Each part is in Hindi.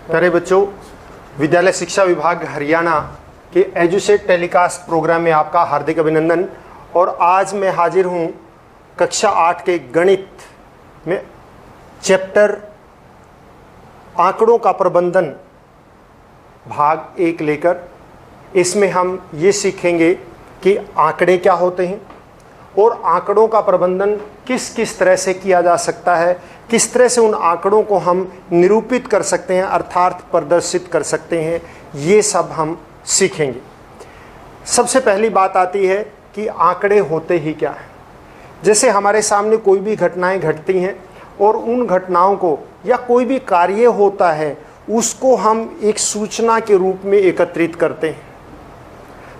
प्यारे बच्चों, विद्यालय शिक्षा विभाग हरियाणा के एजुसेट टेलीकास्ट प्रोग्राम में आपका हार्दिक अभिनंदन। और आज मैं हाजिर हूँ कक्षा 8 के गणित में चैप्टर आंकड़ों का प्रबंधन भाग 1 लेकर। इसमें हम ये सीखेंगे कि आंकड़े क्या होते हैं और आंकड़ों का प्रबंधन किस किस तरह से किया जा सकता है, किस तरह से उन आंकड़ों को हम निरूपित कर सकते हैं अर्थात प्रदर्शित कर सकते हैं, ये सब हम सीखेंगे। सबसे पहली बात आती है कि आंकड़े होते ही क्या हैं। जैसे हमारे सामने कोई भी घटनाएं घटती हैं और उन घटनाओं को या कोई भी कार्य होता है उसको हम एक सूचना के रूप में एकत्रित करते हैं।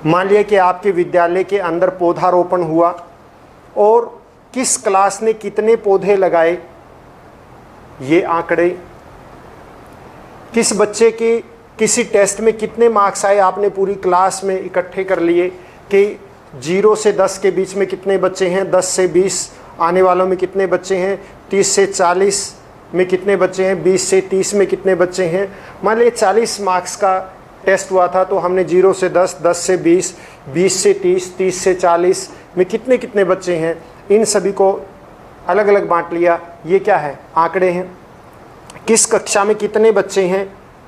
मान लिया कि आपके विद्यालय के अंदर पौधारोपण हुआ और किस क्लास ने कितने पौधे लगाए, ये आंकड़े। किस बच्चे के किसी टेस्ट में कितने मार्क्स आए, आपने पूरी क्लास में इकट्ठे कर लिए कि 0 से 10 के बीच में कितने बच्चे हैं, 10 से 20 आने वालों में कितने बच्चे हैं, 30 से 40 में कितने बच्चे हैं, 20 से 30 में कितने बच्चे हैं। मान लीजिए 40 मार्क्स का टेस्ट हुआ था तो हमने 0 से 10, 10 से 20, 20 से 30, 30 से 40 में कितने कितने बच्चे हैं, इन सभी को अलग अलग बांट लिया। ये क्या है? आंकड़े हैं। किस कक्षा में कितने बच्चे हैं,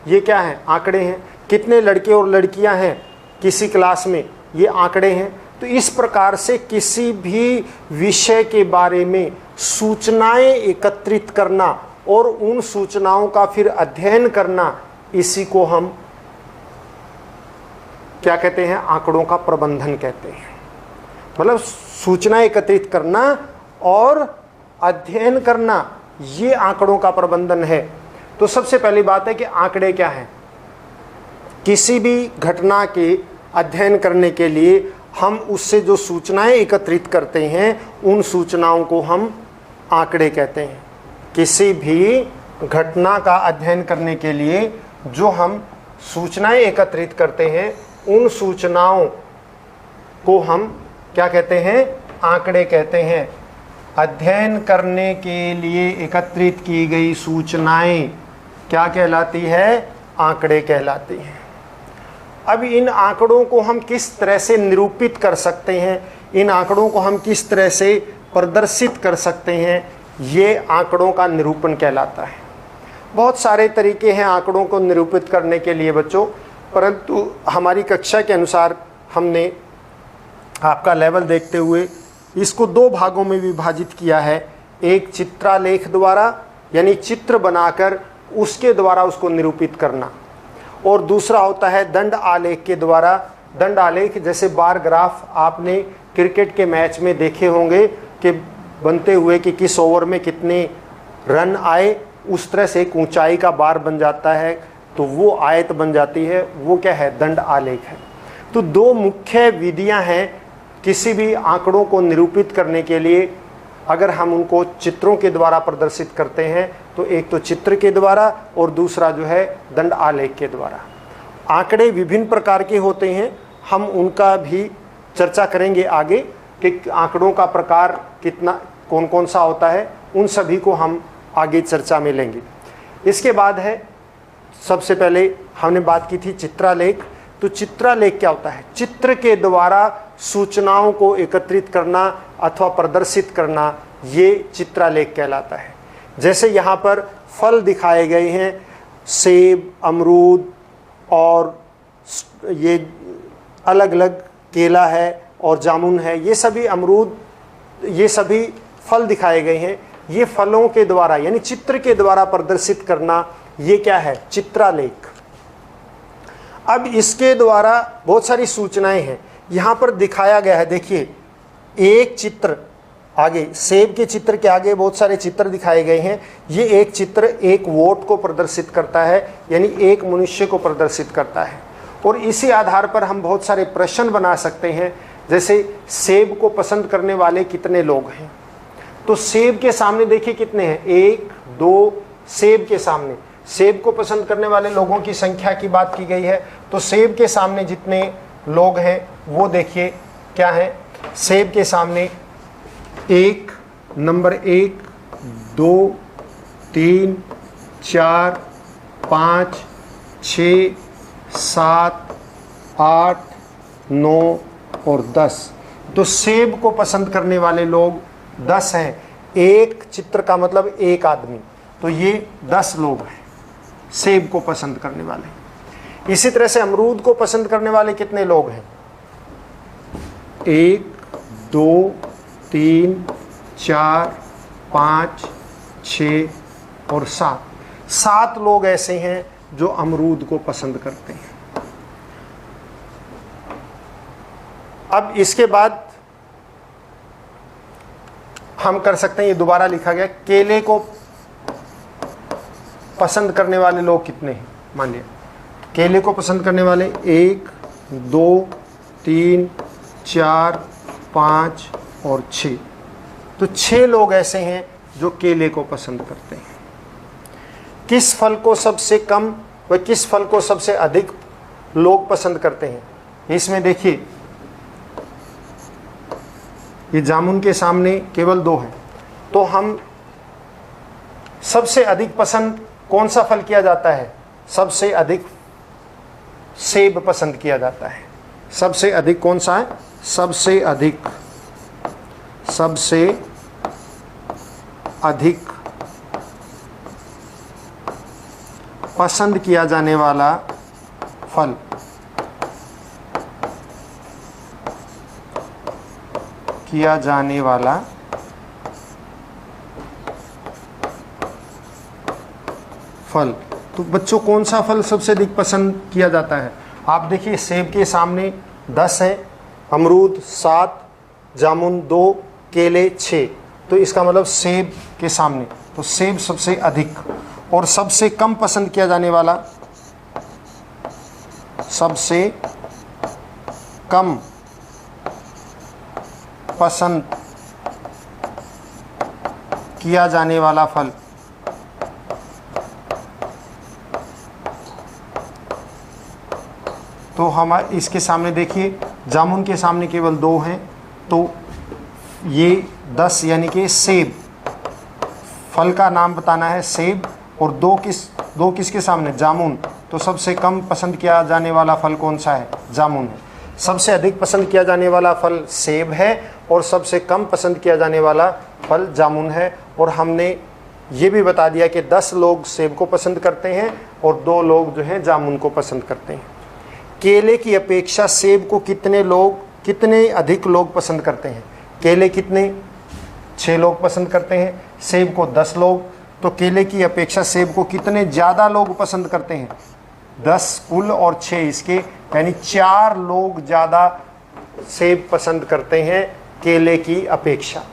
ये क्या है? आंकड़े हैं। कितने लड़के और लड़कियां हैं किसी क्लास में, ये आंकड़े हैं। तो इस प्रकार से किसी भी विषय के बारे में सूचनाएं एकत्रित करना और उन सूचनाओं का फिर अध्ययन करना, इसी को हम क्या कहते हैं? आंकड़ों का प्रबंधन कहते हैं। मतलब सूचना एकत्रित करना और अध्ययन करना, ये आंकड़ों का प्रबंधन है। तो सबसे पहली बात है कि आंकड़े क्या हैं। किसी भी घटना के अध्ययन करने के लिए हम उससे जो सूचनाएं एकत्रित करते हैं उन सूचनाओं को हम आंकड़े कहते हैं। किसी भी घटना का अध्ययन करने के लिए जो हम सूचनाएं एकत्रित करते हैं उन सूचनाओं को हम क्या कहते हैं? आंकड़े कहते हैं। अध्ययन करने के लिए एकत्रित की गई सूचनाएं क्या कहलाती है? आंकड़े कहलाती हैं। अब इन आंकड़ों को हम किस तरह से निरूपित कर सकते हैं, इन आंकड़ों को हम किस तरह से प्रदर्शित कर सकते हैं, ये आंकड़ों का निरूपण कहलाता है। बहुत सारे तरीके हैं आंकड़ों को निरूपित करने के लिए बच्चों, परंतु हमारी कक्षा के अनुसार हमने आपका लेवल देखते हुए इसको 2 भागों में विभाजित किया है। एक चित्रालेख द्वारा यानी चित्र बनाकर उसके द्वारा उसको निरूपित करना, और दूसरा होता है दंड आलेख के द्वारा। दंड आलेख जैसे बार ग्राफ आपने क्रिकेट के मैच में देखे होंगे कि बनते हुए कि किस ओवर में कितने रन आए, उस तरह से एक ऊंचाई का बार बन जाता है, तो वो आयत बन जाती है, वो क्या है? दंड आलेख है। तो 2 मुख्य विधियां हैं किसी भी आंकड़ों को निरूपित करने के लिए। अगर हम उनको चित्रों के द्वारा प्रदर्शित करते हैं तो एक तो चित्र के द्वारा और दूसरा जो है दंड आलेख के द्वारा। आंकड़े विभिन्न प्रकार के होते हैं, हम उनका भी चर्चा करेंगे आगे कि आंकड़ों का प्रकार कितना कौन कौन सा होता है, उन सभी को हम आगे चर्चा में लेंगे। इसके बाद है, सबसे पहले हमने बात की थी चित्रालेख। तो चित्रालेख क्या होता है? चित्र के द्वारा सूचनाओं को एकत्रित करना अथवा प्रदर्शित करना, ये चित्रालेख कहलाता है। जैसे यहाँ पर फल दिखाए गए हैं, सेब, अमरूद और ये अलग अलग केला है और जामुन है, ये सभी अमरूद, ये सभी फल दिखाए गए हैं। ये फलों के द्वारा यानी चित्र के द्वारा प्रदर्शित करना, ये क्या है? चित्रालेख। अब इसके द्वारा बहुत सारी सूचनाएं हैं यहाँ पर दिखाया गया है। देखिए, एक चित्र आगे, सेब के चित्र के आगे बहुत सारे चित्र दिखाए गए हैं। ये एक चित्र एक वोट को प्रदर्शित करता है, यानी एक मनुष्य को प्रदर्शित करता है। और इसी आधार पर हम बहुत सारे प्रश्न बना सकते हैं, जैसे सेब को पसंद करने वाले कितने लोग हैं। तो सेब के सामने देखिए कितने हैं, 1, 2 सेब के सामने, सेब को पसंद करने वाले लोगों की संख्या की बात की गई है। तो सेब के सामने जितने लोग हैं वो देखिए क्या है? सेब के सामने नंबर 1, 2, 3, 4, 5, 6, 7, 8, 9 और 10। तो सेब को पसंद करने वाले लोग 10 हैं। एक चित्र का मतलब एक आदमी, तो ये 10 लोग हैं सेब को पसंद करने वाले। इसी तरह से अमरूद को पसंद करने वाले कितने लोग हैं? 1, 2, 3, 4, 5, 6 और 7। 7 लोग ऐसे हैं जो अमरूद को पसंद करते हैं। अब इसके बाद हम कर सकते हैं, ये दोबारा लिखा गया, केले को पसंद करने वाले लोग कितने हैं? मान लिया केले को पसंद करने वाले 1, 2, 3, 4, 5 और 6। तो 6 लोग ऐसे हैं जो केले को पसंद करते हैं। किस फल को सबसे कम व किस फल को सबसे अधिक लोग पसंद करते हैं? इसमें देखिए, ये जामुन के सामने केवल 2 हैं, तो हम सबसे अधिक पसंद कौन सा फल किया जाता है? सबसे अधिक सेब पसंद किया जाता है। सबसे अधिक कौन सा है? सबसे अधिक पसंद किया जाने वाला फल तो बच्चों कौन सा फल सबसे अधिक पसंद किया जाता है? आप देखिए, सेब के सामने 10 है, अमरूद 7, जामुन 2, केले 6। तो इसका मतलब सेब के सामने, तो सेब सबसे अधिक। और सबसे कम पसंद किया जाने वाला, सबसे कम पसंद किया जाने वाला फल तो हम इसके सामने देखिए, जामुन के सामने केवल 2 हैं, तो ये 10 यानी कि सेब, फल का नाम बताना है सेब। और 2 किसके सामने? जामुन। तो सबसे कम पसंद किया जाने वाला फल कौन सा है? जामुन है। सबसे अधिक पसंद किया जाने वाला फल सेब है और सबसे कम पसंद किया जाने वाला फल जामुन है। और हमने ये भी बता दिया कि 10 लोग सेब को पसंद करते हैं और 2 लोग जो हैं जामुन को पसंद करते हैं। केले की अपेक्षा सेब को कितने अधिक लोग पसंद करते हैं? केले कितने? 6 लोग पसंद करते हैं, सेब को 10 लोग। तो केले की अपेक्षा सेब को कितने ज़्यादा लोग पसंद करते हैं? 10 कुल और 6 इसके, यानी 4 लोग ज़्यादा सेब पसंद करते हैं केले की अपेक्षा।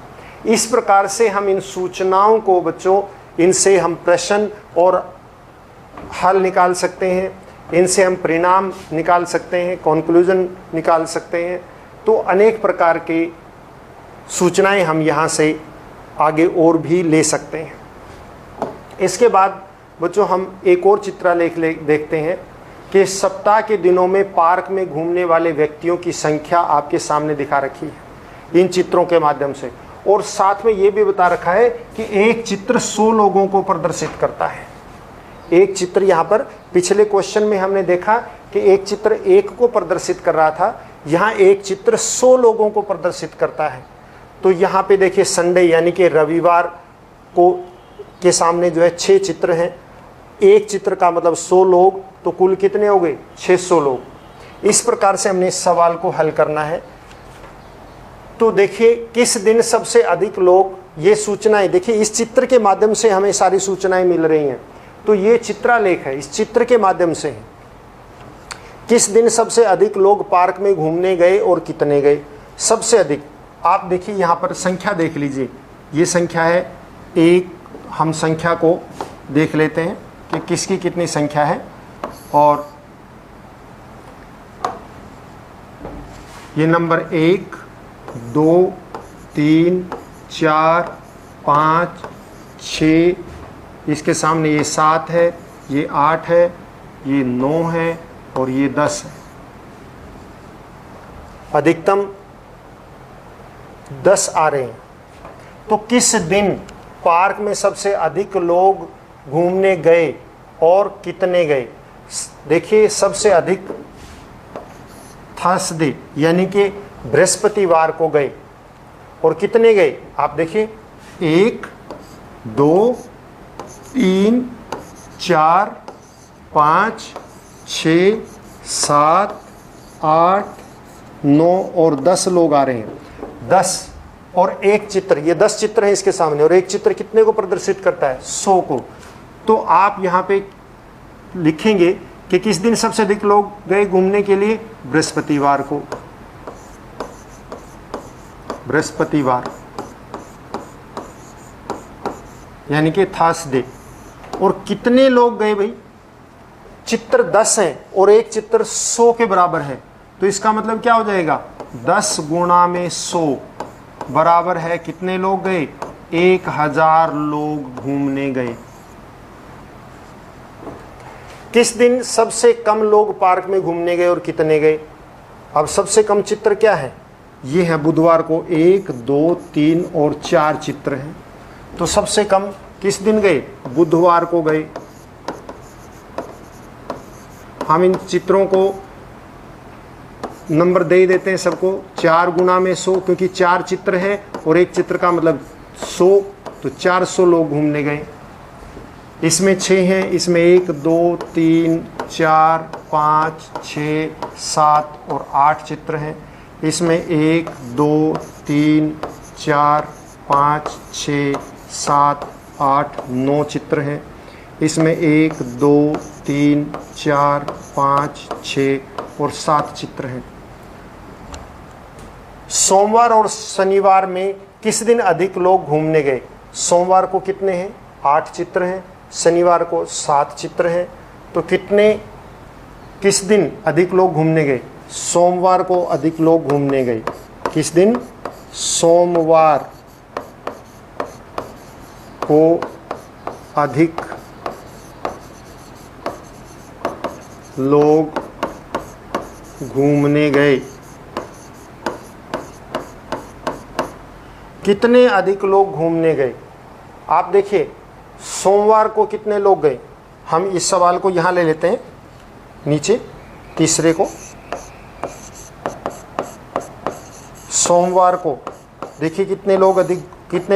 इस प्रकार से हम इन सूचनाओं को बच्चों, इनसे हम प्रश्न और हल निकाल सकते हैं, इनसे हम परिणाम निकाल सकते हैं, कॉन्क्लूजन निकाल सकते हैं। तो अनेक प्रकार की सूचनाएं हम यहाँ से आगे और भी ले सकते हैं। इसके बाद बच्चों हम एक और चित्रालेख देखते हैं कि सप्ताह के दिनों में पार्क में घूमने वाले व्यक्तियों की संख्या आपके सामने दिखा रखी है इन चित्रों के माध्यम से। और साथ में ये भी बता रखा है कि एक चित्र 100 लोगों को प्रदर्शित करता है। एक चित्र, यहाँ पर पिछले क्वेश्चन में हमने देखा कि एक चित्र 1 को प्रदर्शित कर रहा था, यहाँ एक चित्र 100 लोगों को प्रदर्शित करता है। तो यहाँ पे देखिए, संडे यानी कि रविवार को के सामने जो है 6 चित्र हैं। एक चित्र का मतलब 100 लोग, तो कुल कितने हो गए? 600 लोग। इस प्रकार से हमने इस सवाल को हल करना है। तो देखिए, किस दिन सबसे अधिक लोग, ये सूचनाएं देखिए, इस चित्र के माध्यम से हमें सारी सूचनाएं मिल रही हैं। तो ये चित्रालेख है, इस चित्र के माध्यम से है। किस दिन सबसे अधिक लोग पार्क में घूमने गए और कितने गए? सबसे अधिक, आप देखिए यहाँ पर संख्या देख लीजिए, ये संख्या है 1। हम संख्या को देख लेते हैं कि किसकी कितनी संख्या है। और ये नंबर 1, 2, 3, 4, 5, 6, इसके सामने ये 7 है, ये 8 है, ये 9 है और ये 10 है। अधिकतम 10 आ रहे हैं। तो किस दिन पार्क में सबसे अधिक लोग घूमने गए और कितने गए? देखिए सबसे अधिक थर्सडे यानी कि बृहस्पतिवार को गए, और कितने गए आप देखिए 1 2 3 4 5 6 7 8 9 और 10 लोग आ रहे हैं। 10 और एक चित्र, ये 10 चित्र हैं इसके सामने, और एक चित्र कितने को प्रदर्शित करता है? 100 को। तो आप यहाँ पे लिखेंगे कि किस दिन सबसे अधिक लोग गए घूमने के लिए? बृहस्पतिवार को, बृहस्पतिवार यानी कि थर्सडे। और कितने लोग गए भाई? चित्र 10 हैं और एक चित्र 100 के बराबर है, तो इसका मतलब क्या हो जाएगा? 10 गुणा में 100 बराबर है कितने लोग गए? 1000 लोग घूमने गए। किस दिन सबसे कम लोग पार्क में घूमने गए और कितने गए? अब सबसे कम चित्र क्या है? ये है बुधवार को 1 2 3 और 4 चित्र हैं। तो सबसे कम किस दिन गए? बुधवार को गए। हम इन चित्रों को नंबर दे देते हैं सबको। 4 गुणा में 100, क्योंकि 4 चित्र है और एक चित्र का मतलब 100, तो 400 लोग घूमने गए। इसमें 6 हैं, इसमें 1 2 3 4 5 6 7 और 8 चित्र हैं। इसमें 1 2 3 4 5 6 7 8 9 चित्र हैं। इसमें 1 2 3 4 5 6 और 7 चित्र हैं। सोमवार और शनिवार में किस दिन अधिक लोग घूमने गए? सोमवार को कितने हैं? 8 चित्र हैं। शनिवार को 7 चित्र हैं। तो किस दिन अधिक लोग घूमने गए? सोमवार को अधिक लोग घूमने गए। किस दिन? सोमवार को अधिक लोग घूमने गए। कितने अधिक लोग घूमने गए? आप देखिए सोमवार को कितने लोग गए? हम इस सवाल को यहाँ ले लेते हैं नीचे, तीसरे को। सोमवार को देखिए कितने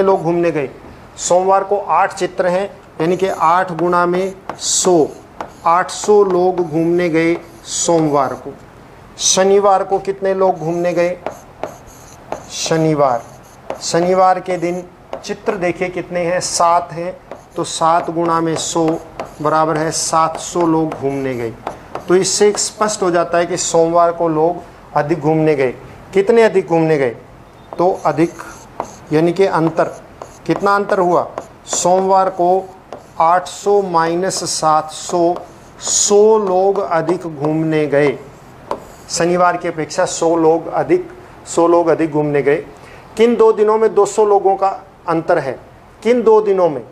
लोग घूमने गए। सोमवार को 8 चित्र हैं, यानी कि 8 गुणा में 100, 800 लोग घूमने गए सोमवार को। शनिवार को कितने लोग घूमने गए? शनिवार के दिन चित्र देखिए कितने हैं? 7 हैं, तो 7 गुणा में 100 बराबर है 700 लोग घूमने गए। तो इससे एक स्पष्ट हो जाता है कि सोमवार को लोग अधिक घूमने गए। कितने अधिक घूमने गए? तो अधिक यानी कि अंतर, कितना अंतर हुआ? सोमवार को 800 माइनस 700, 100 लोग अधिक घूमने गए। शनिवार की अपेक्षा 100 लोग अधिक घूमने गए। किन 2 दिनों में 200 लोगों का अंतर है? किन 2 दिनों में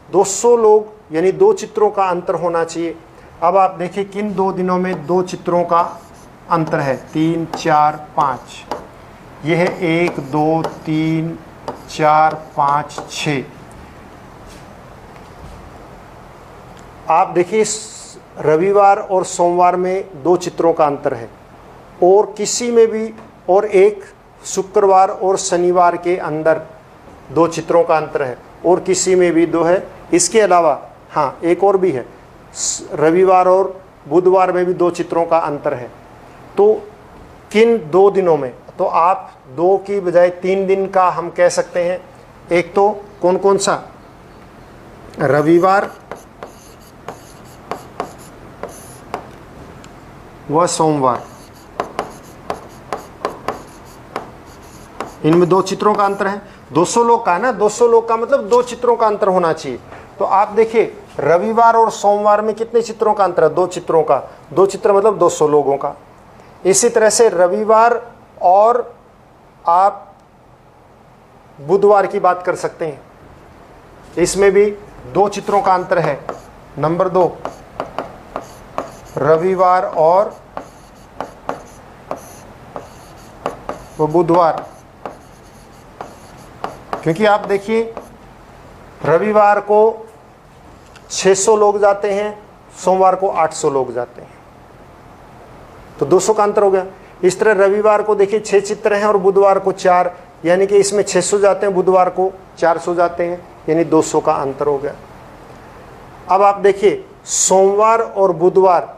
200 लोग यानी 2 चित्रों का अंतर होना चाहिए। अब आप देखिए किन 2 दिनों में 2 चित्रों का अंतर है? 3 4 5। यह है 1 2 3 4 5 6। आप देखिए रविवार और सोमवार में 2 चित्रों का अंतर है, और किसी में भी, और एक शुक्रवार और शनिवार के अंदर 2 चित्रों का अंतर है, और किसी में भी 2 है। इसके अलावा हाँ एक और भी है, रविवार और बुधवार में भी 2 चित्रों का अंतर है। तो किन 2 दिनों में? तो आप 2 की बजाय 3 दिन का हम कह सकते हैं। एक तो कौन कौन सा? रविवार व सोमवार, इनमें 2 चित्रों का अंतर है। 200 लोग का है ना, 200 लोग का मतलब 2 चित्रों का अंतर होना चाहिए। तो आप देखिए रविवार और सोमवार में कितने चित्रों का अंतर है? 2 चित्रों का। 2 चित्र मतलब 200 लोगों का। इसी तरह से रविवार और आप बुधवार की बात कर सकते हैं, इसमें भी 2 चित्रों का अंतर है। नंबर 2 रविवार और बुधवार, क्योंकि आप देखिए रविवार को 600 लोग जाते हैं सोमवार को 800 लोग जाते हैं, तो 200 का अंतर हो गया। इस तरह रविवार को देखिए 6 चित्र हैं और बुधवार को 4, यानी कि इसमें 600 जाते हैं, बुधवार को 400 जाते हैं, यानी 200 का अंतर हो गया। अब आप देखिए सोमवार और बुधवार,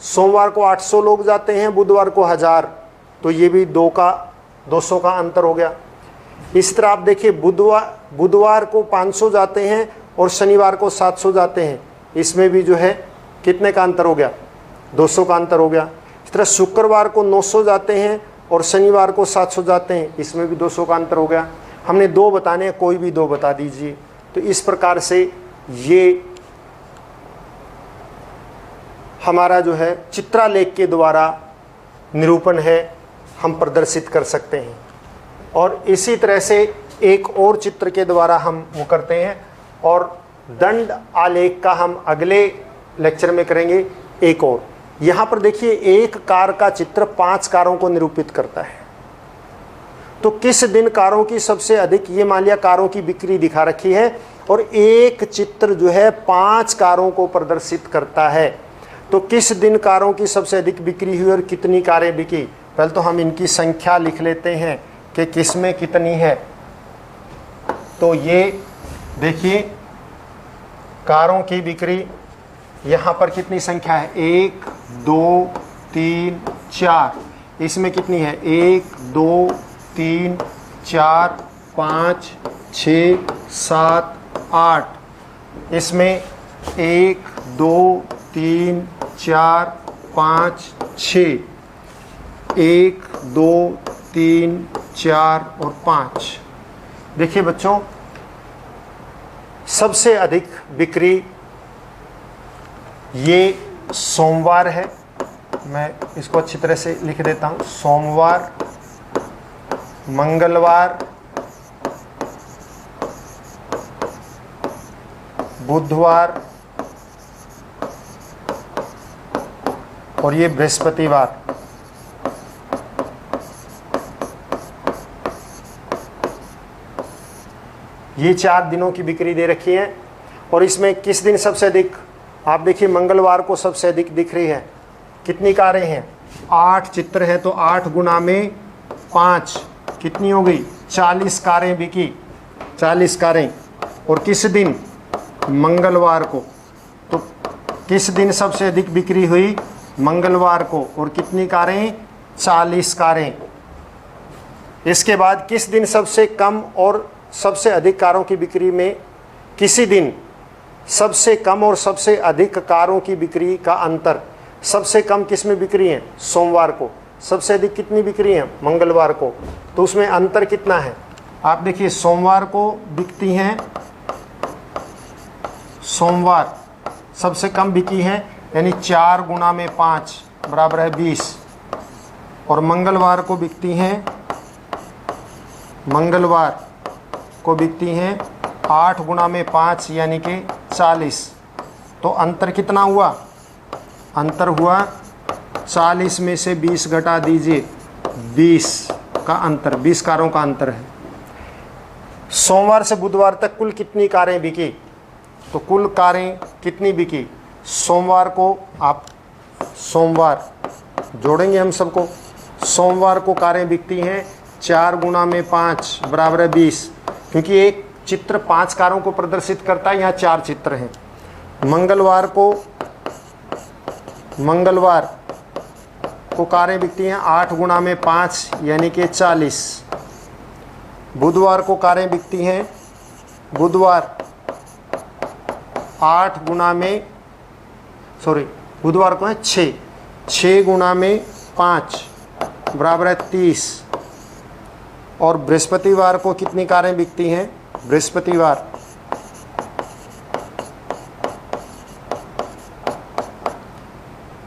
सोमवार को 800 लोग जाते हैं, बुधवार को 1000, तो ये भी 200 का अंतर हो गया। इस तरह आप देखिए बुधवार को 500 जाते हैं और शनिवार को 700 जाते हैं, इसमें भी जो है कितने का अंतर हो गया, 200 का अंतर हो गया। इस तरह शुक्रवार को 900 जाते हैं और शनिवार को 700 जाते हैं, इसमें भी 200 का अंतर हो गया। हमने 2 बताने हैं, कोई भी 2 बता दीजिए। तो इस प्रकार से ये हमारा जो है चित्रालेख के द्वारा निरूपण है, हम प्रदर्शित कर सकते हैं। और इसी तरह से एक और चित्र के द्वारा हम वो करते हैं, और दंड आलेख का हम अगले लेक्चर में करेंगे। एक और यहाँ पर देखिए, एक कार का चित्र 5 कारों को निरूपित करता है। तो किस दिन कारों की सबसे अधिक, ये मान लिया कारों की बिक्री दिखा रखी है, और एक चित्र जो है 5 कारों को प्रदर्शित करता है। तो किस दिन कारों की सबसे अधिक बिक्री हुई और कितनी कारें बिकी। पहले तो हम इनकी संख्या लिख लेते हैं कि किस में कितनी है। तो ये देखिए कारों की बिक्री यहाँ पर कितनी संख्या है, 1 2 3 4, इसमें कितनी है, 1 2 3 4 5 6 7 8, इसमें 1 2 3 4 5 6, 1 2 3 4 और 5। देखिए बच्चों, सबसे अधिक बिक्री ये सोमवार है। मैं इसको अच्छी तरह से लिख देता हूँ, सोमवार, मंगलवार, बुधवार और ये बृहस्पतिवार। ये 4 दिनों की बिक्री दे रखी है। और इसमें किस दिन सबसे अधिक, आप देखिए मंगलवार को सबसे अधिक दिख रही है। कितनी कारें हैं, 8 चित्र हैं, तो 8 गुना में 5 कितनी हो गई, 40 कारें बिकी, 40 कारें। और किस दिन, मंगलवार को। तो किस दिन सबसे अधिक बिक्री हुई, मंगलवार को, और कितनी कारें, 40 कारें। इसके बाद किस दिन सबसे कम और सबसे अधिक कारों की बिक्री में, किसी दिन सबसे कम और सबसे अधिक कारों की बिक्री का अंतर, सबसे कम किस में बिक्री है, सोमवार को, सबसे अधिक कितनी बिक्री है, मंगलवार को। तो उसमें अंतर कितना है, आप देखिए सोमवार को बिकती हैं, सोमवार सबसे कम बिकी है, यानी 4 गुना में 5 बराबर है 20। और मंगलवार को बिकती हैं, मंगलवार को बिकती हैं 8 गुना में 5 यानी कि 40। तो अंतर कितना हुआ, अंतर हुआ 40 में से 20 घटा दीजिए, 20 का अंतर, 20 कारों का अंतर है। सोमवार से बुधवार तक कुल कितनी कारें बिकी, तो कुल कारें कितनी बिकी, सोमवार को आप सोमवार जोड़ेंगे हम सबको, सोमवार को कारें बिकती हैं 4 गुना में 5 बराबर है 20, क्योंकि एक चित्र 5 कारों को प्रदर्शित करता है, यहाँ 4 चित्र हैं। मंगलवार को कारें बिकती हैं 8 गुना में 5 यानी कि 40। बुधवार को कारें बिकती हैं, बुधवार 8 गुना में, बुधवार को है 6 गुना में 5 बराबर है 30। और बृहस्पतिवार को कितनी कारें बिकती हैं, बृहस्पतिवार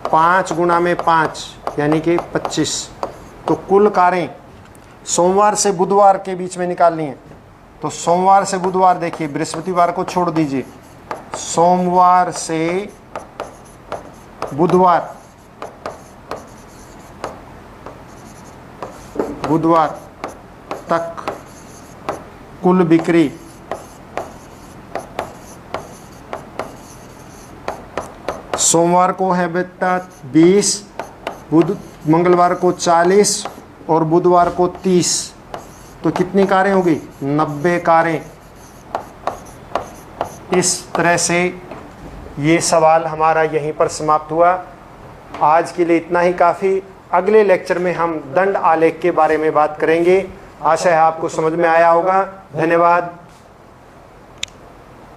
5 गुना में 5 यानी कि 25। तो कुल कारें सोमवार से बुधवार के बीच में निकालनी है। तो सोमवार से बुधवार, देखिए बृहस्पतिवार को छोड़ दीजिए, सोमवार से बुधवार तक कुल बिक्री सोमवार को है बेटा 20, मंगलवार को 40 और बुधवार को 30। तो कितनी कारें होगी? 90 कारें। इस तरह से ये सवाल हमारा यहीं पर समाप्त हुआ। आज के लिए इतना ही काफ़ी। अगले लेक्चर में हम दंड आलेख के बारे में बात करेंगे। आशा है आपको समझ में आया होगा। धन्यवाद।